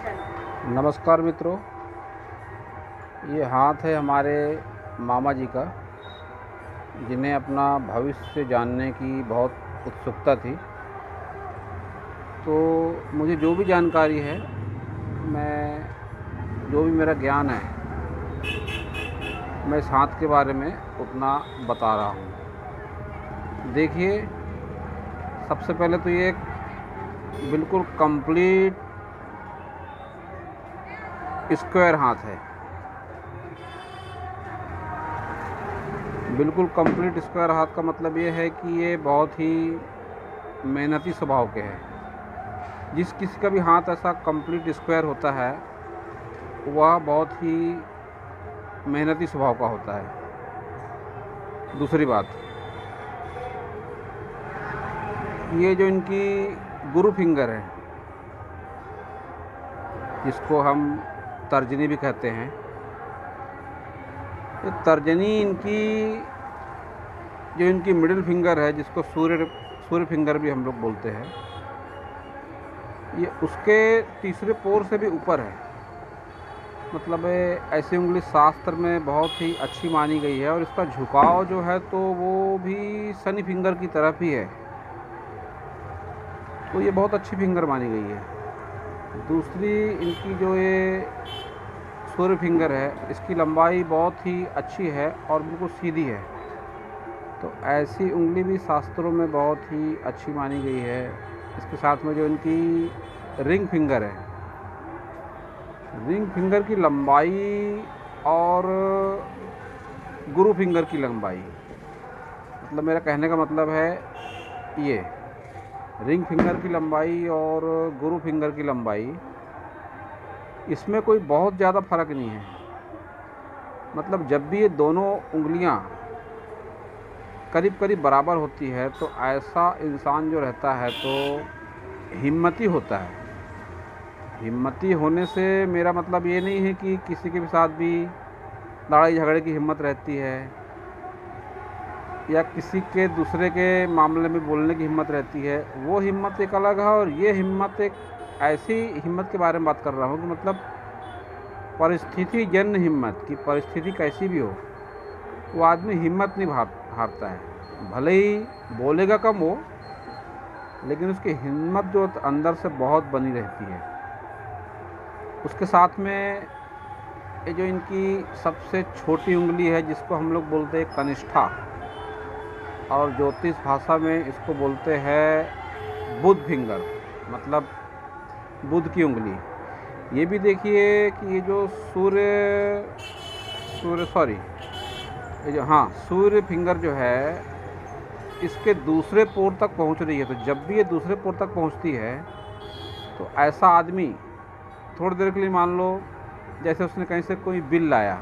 नमस्कार मित्रों, ये हाथ है हमारे मामा जी का, जिन्हें अपना भविष्य जानने की बहुत उत्सुकता थी। तो मुझे जो भी जानकारी है, जो भी मेरा ज्ञान है, मैं इस हाथ के बारे में उतना बता रहा हूँ। देखिए, सबसे पहले तो ये एक बिल्कुल कंप्लीट स्क्वायर हाथ है। बिल्कुल कंप्लीट स्क्वायर हाथ का मतलब ये है कि ये बहुत ही मेहनती स्वभाव के हैं। जिस किसी का भी हाथ ऐसा कंप्लीट स्क्वायर होता है, वह बहुत ही मेहनती स्वभाव का होता है। दूसरी बात, ये जो इनकी गुरु फिंगर है, जिसको हम तर्जनी भी कहते हैं, ये तर्जनी जो इनकी मिडिल फिंगर है, जिसको सूर्य फिंगर भी हम लोग बोलते हैं, ये उसके तीसरे पोर से भी ऊपर है। मतलब ऐसी उंगली शास्त्र में बहुत ही अच्छी मानी गई है, और इसका झुकाव जो है तो वो भी शनि फिंगर की तरफ ही है। तो ये बहुत अच्छी फिंगर मानी गई है। दूसरी, इनकी जो ये सूर्य फिंगर है, इसकी लंबाई बहुत ही अच्छी है और बिल्कुल सीधी है। तो ऐसी उंगली भी शास्त्रों में बहुत ही अच्छी मानी गई है। इसके साथ में जो इनकी रिंग फिंगर है, रिंग फिंगर की लंबाई और गुरु फिंगर की लंबाई, मतलब मेरा कहने का मतलब है, ये रिंग फिंगर की लंबाई और गुरु फिंगर की लंबाई, इसमें कोई बहुत ज़्यादा फ़र्क नहीं है। मतलब जब भी ये दोनों उंगलियां करीब करीब बराबर होती है, तो ऐसा इंसान जो रहता है तो हिम्मती होता है। हिम्मती होने से मेरा मतलब ये नहीं है कि किसी के भी साथ भी लड़ाई झगड़े की हिम्मत रहती है, या किसी के दूसरे के मामले में बोलने की हिम्मत रहती है। वो हिम्मत एक अलग है, और ये हिम्मत एक ऐसी हिम्मत के बारे में बात कर रहा हूँ कि मतलब परिस्थिति जन्य हिम्मत, की परिस्थिति कैसी भी हो, वो आदमी हिम्मत नहीं हारता है। भले ही बोलेगा कम हो, लेकिन उसकी हिम्मत जो अंदर से बहुत बनी रहती है। उसके साथ में ये जो इनकी सबसे छोटी उंगली है, जिसको हम लोग बोलते हैं कनिष्ठा, और ज्योतिष भाषा में इसको बोलते हैं बुध फिंगर, मतलब बुध की उंगली। ये भी देखिए कि ये जो सूर्य फिंगर जो है, इसके दूसरे पोर तक पहुंच रही है। तो जब भी ये दूसरे पोर तक पहुंचती है, तो ऐसा आदमी थोड़ी देर के लिए, मान लो जैसे उसने कहीं से कोई बिल लाया,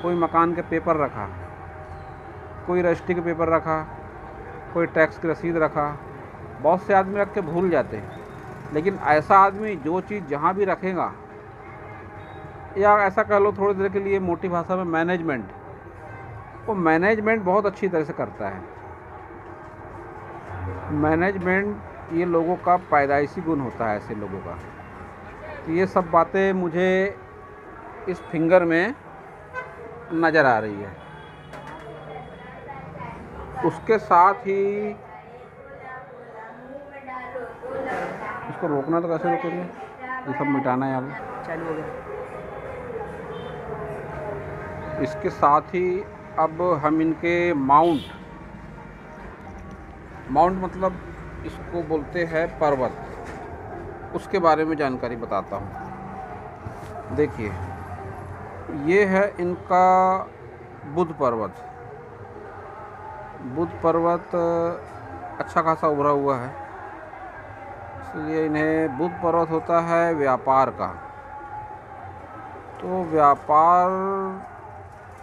कोई मकान के पेपर रखा, कोई रजिस्ट्री के पेपर रखा, कोई टैक्स की रसीद रखा, बहुत से आदमी रख के भूल जाते हैं। लेकिन ऐसा आदमी जो चीज़ जहाँ भी रखेगा, या ऐसा कह लो थोड़ी देर के लिए मोटी भाषा में मैनेजमेंट, वो मैनेजमेंट बहुत अच्छी तरह से करता है। मैनेजमेंट ये लोगों का पैदाइशी गुण होता है, ऐसे लोगों का। तो ये सब बातें मुझे इस फिंगर में नज़र आ रही है। उसके साथ ही इसको रोकना तो कैसे रोकेंगे, ये सब मिटाना है आगे। चालू हो गया। इसके साथ ही अब हम इनके माउंट मतलब इसको बोलते हैं पर्वत, उसके बारे में जानकारी बताता हूँ। देखिए, ये है इनका बुध पर्वत। बुध पर्वत अच्छा खासा उभरा हुआ है, इसलिए इन्हें बुध पर्वत होता है व्यापार का। तो व्यापार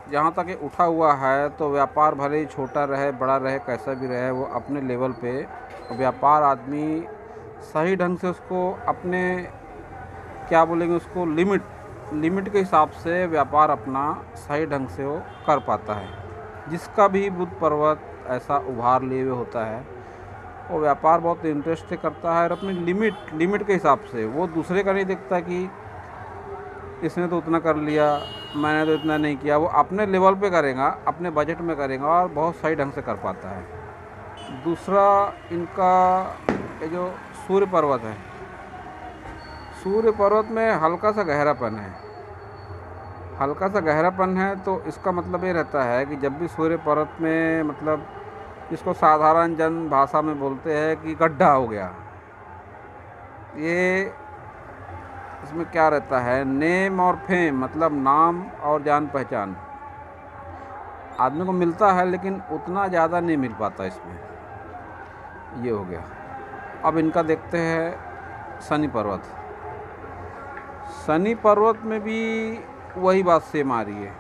जहाँ तक ये उठा हुआ है, तो व्यापार भले ही छोटा रहे बड़ा रहे कैसा भी रहे, वो अपने लेवल पे व्यापार आदमी सही ढंग से उसको अपने, क्या बोलेंगे उसको, लिमिट के हिसाब से व्यापार अपना सही ढंग से वो कर पाता है। जिसका भी बुध पर्वत ऐसा उभार लिए हुए होता है, वो व्यापार बहुत इंटरेस्ट से करता है और अपनी लिमिट के हिसाब से, वो दूसरे का नहीं देखता कि इसने तो उतना कर लिया, मैंने तो इतना नहीं किया। वो अपने लेवल पे करेगा, अपने बजट में करेगा और बहुत सही ढंग से कर पाता है। दूसरा इनका ये जो सूर्य पर्वत है, सूर्य पर्वत में हल्का सा गहरापन है, हल्का सा गहरापन है। तो इसका मतलब ये रहता है कि जब भी सूर्य पर्वत में, मतलब जिसको साधारण जन भाषा में बोलते हैं कि गड्ढा हो गया, ये इसमें क्या रहता है, नेम और फेम, मतलब नाम और जान पहचान आदमी को मिलता है, लेकिन उतना ज़्यादा नहीं मिल पाता इसमें। ये हो गया। अब इनका देखते हैं शनि पर्वत। शनि पर्वत में भी वही बात सेम आ रही है।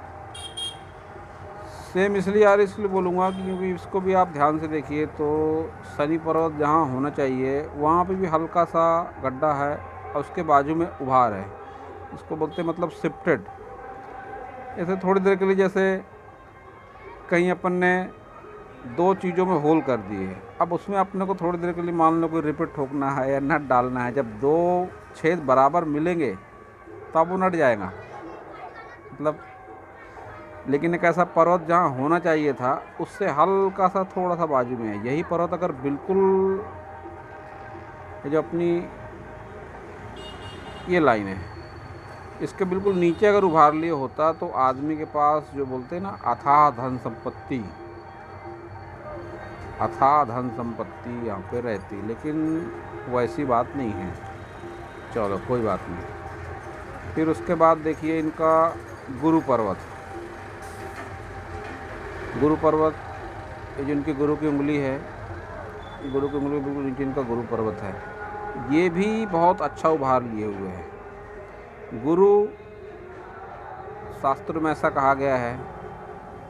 सेम इसलिए आ रही, इसलिए बोलूँगा क्योंकि इसको भी आप ध्यान से देखिए तो शनि पर्वत जहाँ होना चाहिए वहाँ पे भी हल्का सा गड्ढा है और उसके बाजू में उभार है। इसको बोलते हैं मतलब शिफ्टेड। ऐसे थोड़ी देर के लिए जैसे कहीं अपन ने दो चीज़ों में होल कर दिए, अब उसमें अपने को थोड़ी देर के लिए मान लो कोई रिपीट ठोकना है या नट डालना है। जब दो छेद बराबर मिलेंगे तब वो नट जाएगा, मतलब। लेकिन एक ऐसा पर्वत जहाँ होना चाहिए था उससे हल्का सा थोड़ा सा बाजू में है। यही पर्वत अगर बिल्कुल, ये जो अपनी ये लाइन है, इसके बिल्कुल नीचे अगर उभार लिए होता तो आदमी के पास जो बोलते हैं ना अथाह धन संपत्ति, अथाह धन संपत्ति यहाँ पे रहती, लेकिन वैसी बात नहीं है। चलो कोई बात नहीं। फिर उसके बाद देखिए इनका गुरु पर्वत। गुरु पर्वत, ये जो इनकी गुरु की उंगली है, गुरु की उंगली बिल्कुल नीचे इनका गुरु पर्वत है। ये भी बहुत अच्छा उभार लिए हुए है। गुरु शास्त्र में ऐसा कहा गया है,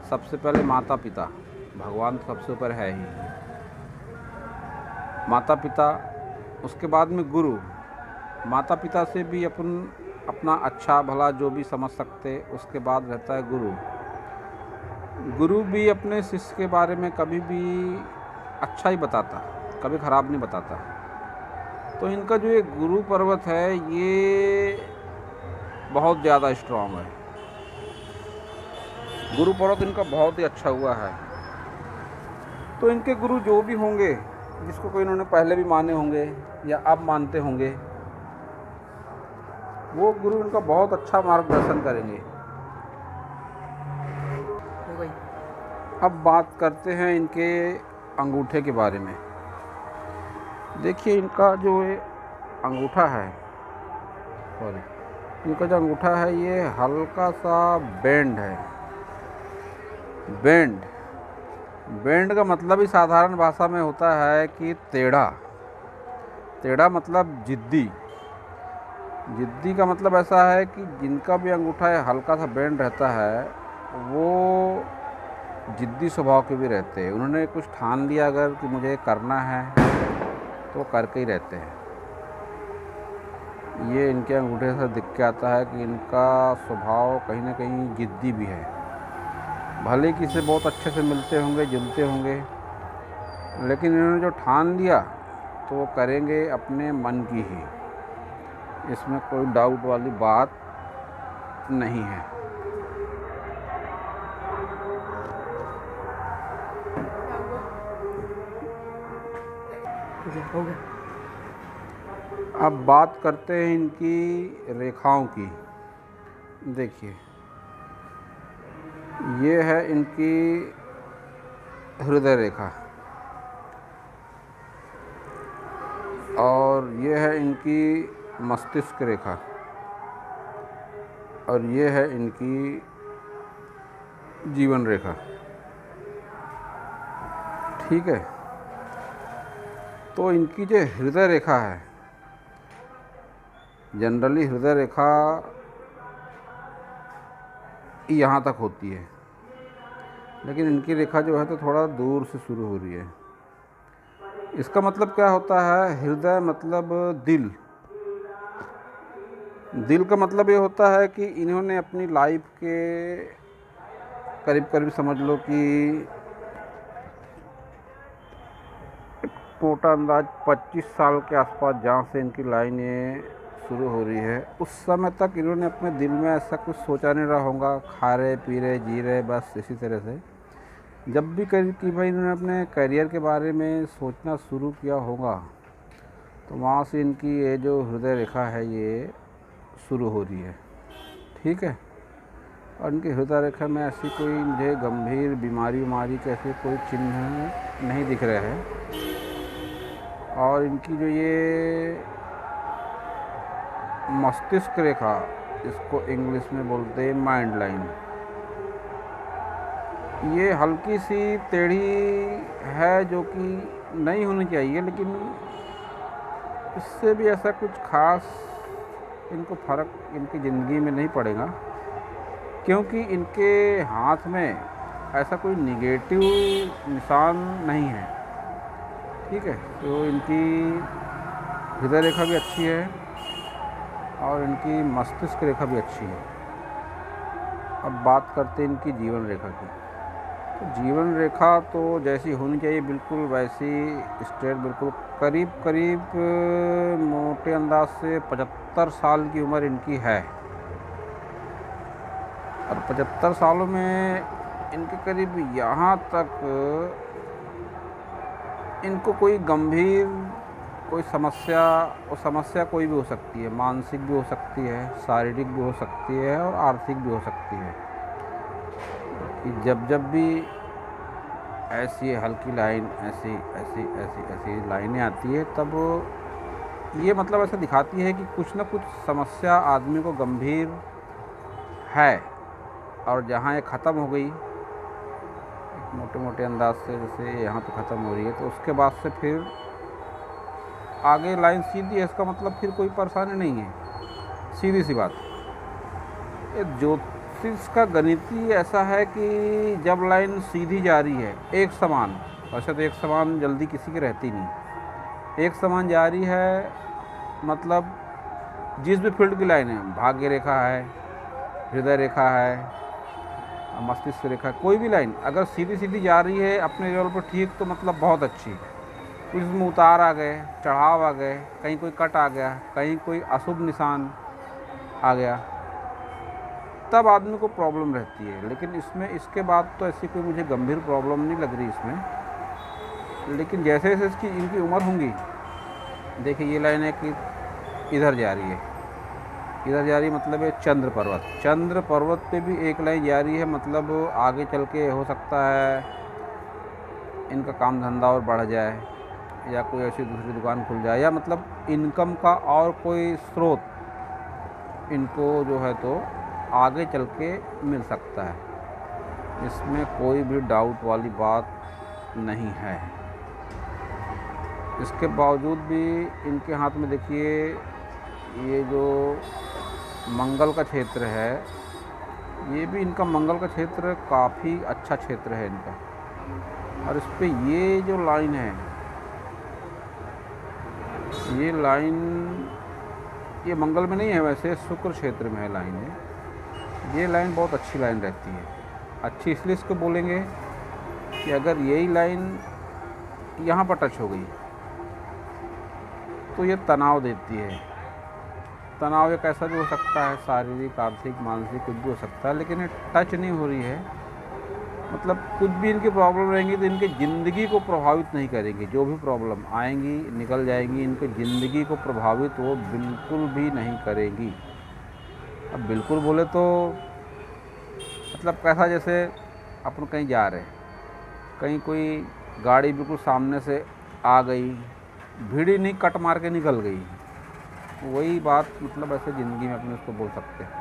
सबसे पहले माता पिता, भगवान तो सबसे ऊपर है ही, माता पिता, उसके बाद में गुरु। माता पिता से भी अपन अपना अच्छा भला जो भी समझ सकते, उसके बाद रहता है गुरु। गुरु भी अपने शिष्य के बारे में कभी भी अच्छा ही बताता, कभी ख़राब नहीं बताता। तो इनका जो ये गुरु पर्वत है ये बहुत ज़्यादा स्ट्रॉन्ग है। गुरु पर्वत इनका बहुत ही अच्छा हुआ है। तो इनके गुरु जो भी होंगे, जिसको कोई इन्होंने पहले भी माने होंगे या अब मानते होंगे, वो गुरु इनका बहुत अच्छा मार्गदर्शन करेंगे। अब बात करते हैं इनके अंगूठे के बारे में। देखिए इनका जो ये अंगूठा है, सॉरी, इनका जो अंगूठा है ये हल्का सा बेंड है। बेंड का मतलब ही साधारण भाषा में होता है कि टेढ़ा। टेढ़ा मतलब जिद्दी। जिद्दी का मतलब ऐसा है कि जिनका भी अंगूठा है हल्का सा बेंड रहता है, वो जिद्दी स्वभाव के भी रहते हैं। उन्होंने कुछ ठान लिया अगर कि मुझे करना है तो करके ही रहते हैं। ये इनके अंगूठे से दिख के आता है कि इनका स्वभाव कहीं ना कहीं जिद्दी भी है। भले किसी बहुत अच्छे से मिलते होंगे, जुलते होंगे, लेकिन इन्होंने जो ठान लिया तो वो करेंगे अपने मन की ही, इसमें कोई डाउट वाली बात नहीं है। अब बात करते हैं इनकी रेखाओं की। देखिए ये है इनकी हृदय रेखा और ये है इनकी मस्तिष्क रेखा और ये है इनकी जीवन रेखा। ठीक है, तो इनकी जो हृदय रेखा है, जनरली हृदय रेखा यहाँ तक होती है, लेकिन इनकी रेखा जो है तो थोड़ा दूर से शुरू हो रही है। इसका मतलब क्या होता है, हृदय मतलब दिल। दिल का मतलब ये होता है कि इन्होंने अपनी लाइफ के करीब करीब समझ लो कि मोटा अंदाज 25 साल के आसपास जहाँ से इनकी लाइन ये शुरू हो रही है, उस समय तक इन्होंने अपने दिल में ऐसा कुछ सोचा नहीं रहा होगा, खा रहे पी रहे जी रहे बस इसी तरह से। जब भी करीब कि भाई इन्होंने अपने करियर के बारे में सोचना शुरू किया होगा, तो वहाँ से इनकी ये जो हृदय रेखा है ये शुरू हो रही है, ठीक है। और इनकी हृदय रेखा में ऐसी कोई मुझे गंभीर बीमारी के ऐसे कोई चिन्ह नहीं दिख रहे हैं। और इनकी जो ये मस्तिष्क रेखा, इसको इंग्लिश में बोलते हैं माइंड लाइन, ये हल्की सी टेढ़ी है, जो कि नहीं होनी चाहिए, लेकिन इससे भी ऐसा कुछ खास इनको फ़र्क इनकी ज़िंदगी में नहीं पड़ेगा, क्योंकि इनके हाथ में ऐसा कोई निगेटिव निशान नहीं है, ठीक है। तो इनकी हृदय रेखा भी अच्छी है और इनकी मस्तिष्क रेखा भी अच्छी है। अब बात करते हैं इनकी जीवन रेखा की। तो जीवन रेखा तो जैसी होनी चाहिए बिल्कुल वैसी स्ट्रेट, बिल्कुल करीब मोटे अंदाज से 75 साल की उम्र इनकी है। और 75 सालों में इनके करीब यहाँ तक इनको कोई गंभीर कोई समस्या, और समस्या कोई भी हो सकती है, मानसिक भी हो सकती है, शारीरिक भी हो सकती है और आर्थिक भी हो सकती है, कि जब भी ऐसी हल्की लाइन ऐसी लाइनें आती है, तब ये मतलब ऐसा दिखाती है कि कुछ ना कुछ समस्या आदमी को गंभीर है। और जहाँ ये ख़त्म हो गई मोटे अंदाज से, जैसे यहाँ पे ख़त्म हो रही है, तो उसके बाद से फिर आगे लाइन सीधी है, इसका मतलब फिर कोई परेशानी नहीं है, सीधी सी बात। ये ज्योतिष का गणितीय ऐसा है कि जब लाइन सीधी जा रही है एक समान, वैसे तो एक समान जल्दी किसी की रहती नहीं, एक समान जा रही है मतलब जिस भी फील्ड की लाइन है, भाग्य रेखा है, हृदय रेखा है, मस्तिष्क रेखा, कोई भी लाइन अगर सीधी जा रही है अपने लेवल पर, ठीक, तो मतलब बहुत अच्छी। कुछ इसमें उतार आ गए, चढ़ाव आ गए, कहीं कोई कट आ गया, कहीं कोई अशुभ निशान आ गया, तब आदमी को प्रॉब्लम रहती है। लेकिन इसमें इसके बाद तो ऐसी कोई मुझे गंभीर प्रॉब्लम नहीं लग रही इसमें। लेकिन जैसे जैसे इसकी इनकी उम्र होंगी, देखिए ये लाइन है कि इधर जा रही है, इधर जा रही है, मतलब है चंद्र पर्वत पे भी एक लाइन जा रही है, मतलब आगे चल के हो सकता है इनका काम धंधा और बढ़ जाए, या कोई ऐसी दूसरी दुकान खुल जाए, या मतलब इनकम का और कोई स्रोत इनको जो है तो आगे चल के मिल सकता है। इसमें कोई भी डाउट वाली बात नहीं है। इसके बावजूद भी इनके हाथ में देखिए ये जो मंगल का क्षेत्र है, ये भी इनका मंगल का क्षेत्र काफ़ी अच्छा क्षेत्र है इनका। और इस पे ये जो लाइन है, ये लाइन ये मंगल में नहीं है, वैसे शुक्र क्षेत्र में है लाइन है। ये लाइन बहुत अच्छी लाइन रहती है। अच्छी इसलिए इसको बोलेंगे कि अगर यही लाइन यहाँ पर टच हो गई तो ये तनाव देती है। तनाव एक ऐसा भी हो सकता है, शारीरिक, आर्थिक, मानसिक, कुछ भी हो सकता है, लेकिन ये टच नहीं हो रही है, मतलब कुछ भी इनकी प्रॉब्लम रहेंगी तो इनकी ज़िंदगी को प्रभावित नहीं करेंगी। जो भी प्रॉब्लम आएंगी निकल जाएंगी, इनकी ज़िंदगी को प्रभावित वो बिल्कुल भी नहीं करेंगी। अब बिल्कुल बोले तो मतलब कैसा, जैसे अपन कहीं जा रहे हैं, कहीं कोई गाड़ी बिल्कुल सामने से आ गई, भीड़ी नहीं कट मार के निकल गई, वही बात मतलब ऐसे ज़िंदगी में अपने उसको बोल सकते हैं।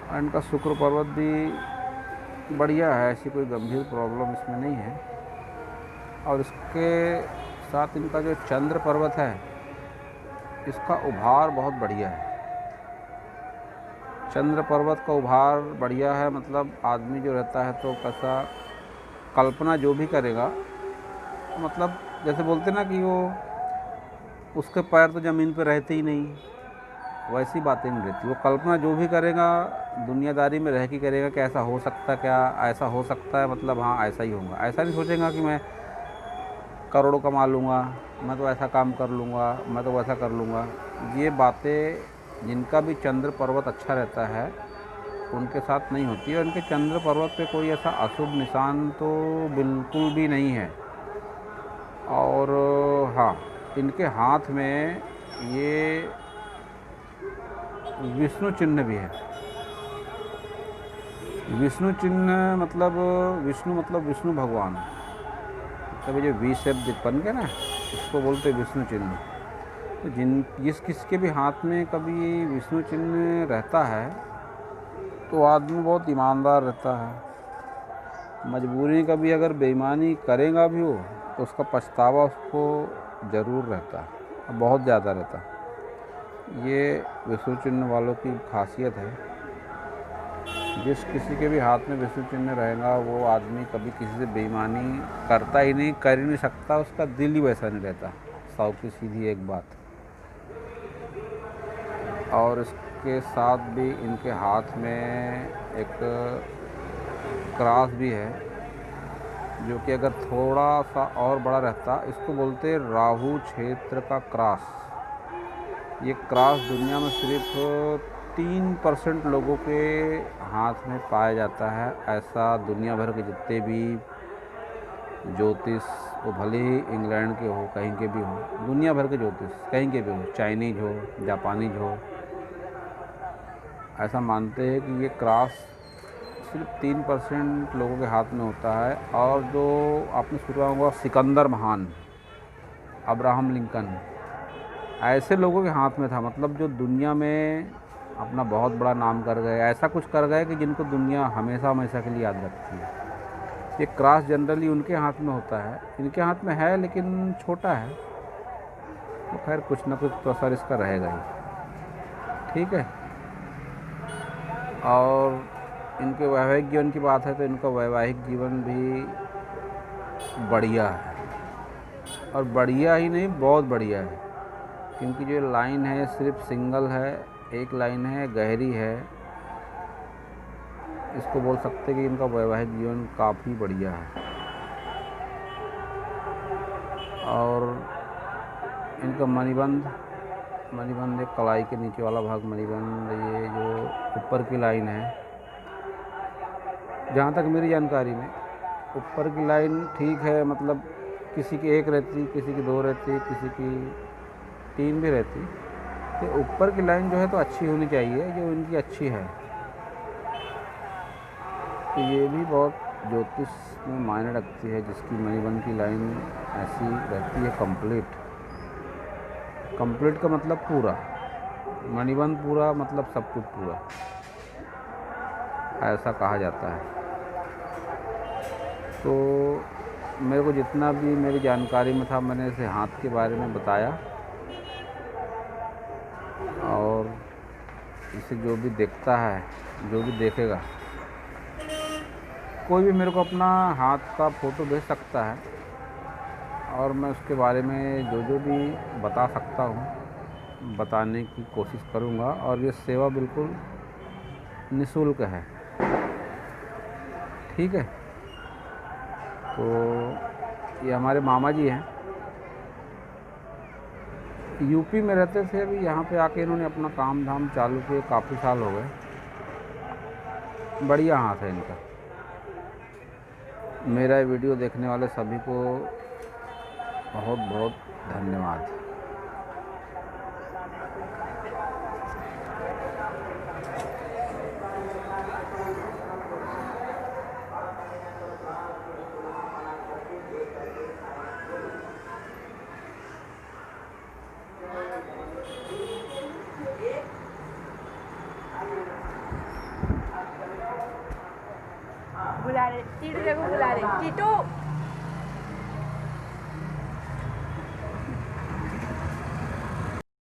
और इनका शुक्र पर्वत भी बढ़िया है, ऐसी कोई गंभीर प्रॉब्लम इसमें नहीं है। और इसके साथ इनका जो चंद्र पर्वत है, इसका उभार बहुत बढ़िया है। चंद्र पर्वत का उभार बढ़िया है, मतलब आदमी जो रहता है तो कैसा कल्पना जो भी करेगा, मतलब जैसे बोलते ना कि वो उसके पैर तो ज़मीन पे रहते ही नहीं, वैसी बातें नहीं रहती। वो कल्पना जो भी करेगा दुनियादारी में रह के करेगा कि ऐसा हो सकता है, क्या ऐसा हो सकता है, मतलब हाँ ऐसा ही होगा। ऐसा नहीं सोचेगा कि मैं करोड़ों कमा लूँगा, मैं तो ऐसा काम कर लूँगा, मैं तो वैसा कर लूँगा। ये बातें जिनका भी चंद्र पर्वत अच्छा रहता है उनके साथ नहीं होती है। उनके चंद्र पर्वत पे कोई ऐसा अशुभ निशान तो बिल्कुल भी नहीं है। और हाँ, इनके हाथ में ये विष्णु चिन्ह भी है। विष्णु चिन्ह मतलब विष्णु भगवान, तब जो वी शेप बन गया ना, इसको बोलते विष्णु चिन्ह। तो जिस किसके भी हाथ में कभी विष्णु चिन्ह रहता है तो आदमी बहुत ईमानदार रहता है। मजबूरी कभी अगर बेईमानी करेगा भी हो तो उसका पछतावा उसको ज़रूर रहता है, बहुत ज़्यादा रहता है। ये विष्णु चिन्ह वालों की खासियत है। जिस किसी के भी हाथ में विष्णु चिन्ह रहेगा वो आदमी कभी किसी से बेईमानी करता ही नहीं, कर ही नहीं सकता, उसका दिल ही वैसा नहीं रहता। साव की सीधी एक बात। और इसके साथ भी इनके हाथ में एक क्रॉस भी है, जो कि अगर थोड़ा सा और बड़ा रहता, इसको बोलते राहु क्षेत्र का क्रॉस। ये क्रॉस दुनिया में सिर्फ 3% लोगों के हाथ में पाया जाता है। ऐसा दुनिया भर के जितने भी ज्योतिष, वो भले ही इंग्लैंड के हो, कहीं के भी हो, दुनिया भर के ज्योतिष कहीं के भी हो, चाइनीज हो, जापानीज हो, ऐसा मानते हैं कि ये क्रॉस सिर्फ 3% लोगों के हाथ में होता है। और जो आपने सुना होगा सिकंदर महान, अब्राहम लिंकन, ऐसे लोगों के हाथ में था। मतलब जो दुनिया में अपना बहुत बड़ा नाम कर गए, ऐसा कुछ कर गए कि जिनको दुनिया हमेशा हमेशा के लिए याद रखती है। ये क्रॉस जनरली उनके हाथ में होता है। इनके हाथ में है लेकिन छोटा है, तो खैर कुछ ना कुछ तो असर इसका रहेगा ही। ठीक है। और इनके वैवाहिक जीवन की बात है तो इनका वैवाहिक जीवन भी बढ़िया है, और बढ़िया ही नहीं, बहुत बढ़िया है। क्योंकि जो लाइन है सिर्फ सिंगल है, एक लाइन है, गहरी है। इसको बोल सकते हैं कि इनका वैवाहिक जीवन काफ़ी बढ़िया है। और इनका मणिबंध एक कलाई के नीचे वाला भाग मणिबंध, ये जो ऊपर की लाइन है, जहाँ तक मेरी जानकारी में ऊपर की लाइन ठीक है। मतलब किसी की एक रहती, किसी की 2 रहती, किसी की 3 भी रहती। तो ऊपर की लाइन जो है तो अच्छी होनी चाहिए, जो इनकी अच्छी है। तो ये भी बहुत ज्योतिष में मायने रखती है, जिसकी मणिबंध की लाइन ऐसी रहती है कंप्लीट का मतलब पूरा, मणिबंध पूरा मतलब सब कुछ पूरा, ऐसा कहा जाता है। तो मेरे को जितना भी मेरी जानकारी में था मैंने इसे हाथ के बारे में बताया। और इसे जो भी देखता है, जो भी देखेगा, कोई भी मेरे को अपना हाथ का फ़ोटो भेज सकता है और मैं उसके बारे में जो भी बता सकता हूँ बताने की कोशिश करूँगा। और ये सेवा बिल्कुल निःशुल्क है। ठीक है। तो ये हमारे मामा जी हैं, यूपी में रहते थे, अभी यहाँ पे आके इन्होंने अपना काम धाम चालू किए, काफ़ी साल हो गए। बढ़िया हाथ है इनका। मेरा वीडियो देखने वाले सभी को बहुत बहुत धन्यवाद। बुला रहे टीटू, देखो बुला रहे टीटू।